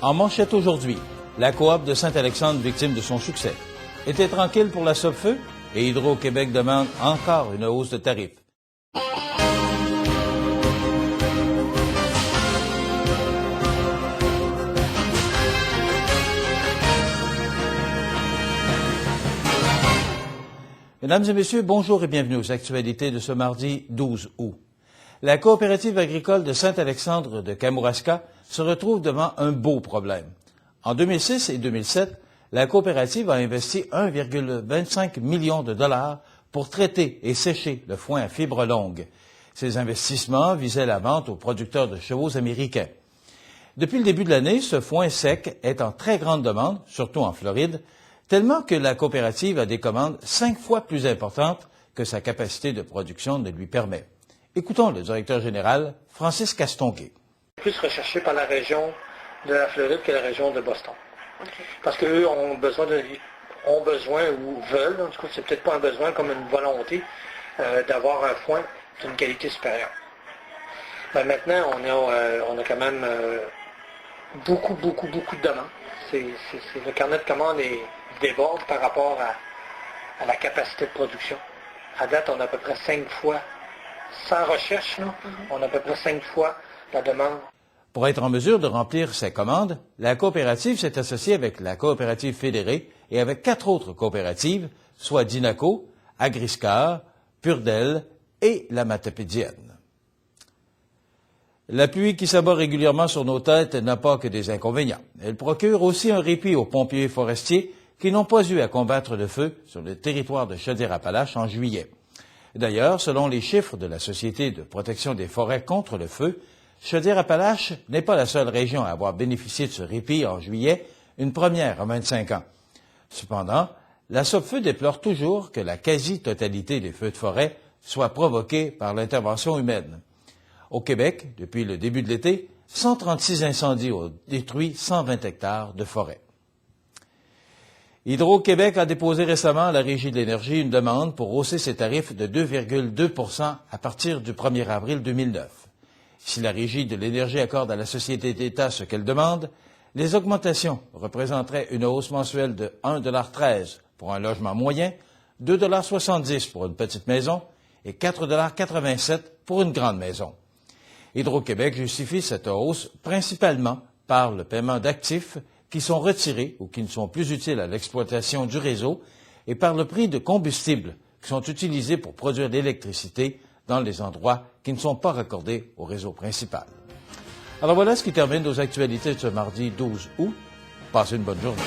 En manchette aujourd'hui, la coop de Saint-Alexandre victime de son succès. Était tranquille pour la Sopfeu et Hydro-Québec demande encore une hausse de tarifs. Mesdames et messieurs, bonjour et bienvenue aux actualités de ce mardi 12 août. La coopérative agricole de Saint-Alexandre de Kamouraska se retrouve devant un beau problème. En 2006 et 2007, la coopérative a investi 1,25 million de dollars pour traiter et sécher le foin à fibre longue. Ces investissements visaient la vente aux producteurs de chevaux américains. Depuis le début de l'année, ce foin sec est en très grande demande, surtout en Floride, tellement que la coopérative a des commandes 5 fois plus importantes que sa capacité de production ne lui permet. Écoutons le directeur général, Francis Castonguay. Plus recherché par la région de la Floride que la région de Boston. Okay. Parce qu'eux ont besoin ou veulent, en tout cas c'est peut-être pas un besoin comme une volonté, d'avoir un foin d'une qualité supérieure. Maintenant, on a quand même beaucoup de demandes. Le carnet de commandes déborde par rapport à la capacité de production. À date, on a à peu près 5 fois, sans recherche, là, on a à peu près 5 fois la demande. Pour être en mesure de remplir ses commandes, la coopérative s'est associée avec la coopérative fédérée et avec 4 autres coopératives, soit Dinaco, Agriscar, Purdel et la Matapédienne. La pluie qui s'abat régulièrement sur nos têtes n'a pas que des inconvénients. Elle procure aussi un répit aux pompiers forestiers qui n'ont pas eu à combattre le feu sur le territoire de Chaudière-Appalaches en juillet. D'ailleurs, selon les chiffres de la Société de protection des forêts contre le feu, Chaudière-Appalaches n'est pas la seule région à avoir bénéficié de ce répit en juillet, une première en 25 ans. Cependant, la Sopfeu déplore toujours que la quasi-totalité des feux de forêt soient provoqués par l'intervention humaine. Au Québec, depuis le début de l'été, 136 incendies ont détruit 120 hectares de forêt. Hydro-Québec a déposé récemment à la Régie de l'énergie une demande pour hausser ses tarifs de 2,2 % à partir du 1er avril 2009. Si la Régie de l'énergie accorde à la Société d'État ce qu'elle demande, les augmentations représenteraient une hausse mensuelle de 1,13 $ pour un logement moyen, 2,70 $ pour une petite maison et 4,87 $ pour une grande maison. Hydro-Québec justifie cette hausse principalement par le paiement d'actifs qui sont retirés ou qui ne sont plus utiles à l'exploitation du réseau et par le prix de combustibles qui sont utilisés pour produire l'électricité dans les endroits qui ne sont pas raccordés au réseau principal. Alors voilà ce qui termine nos actualités de ce mardi 12 août. Passez une bonne journée.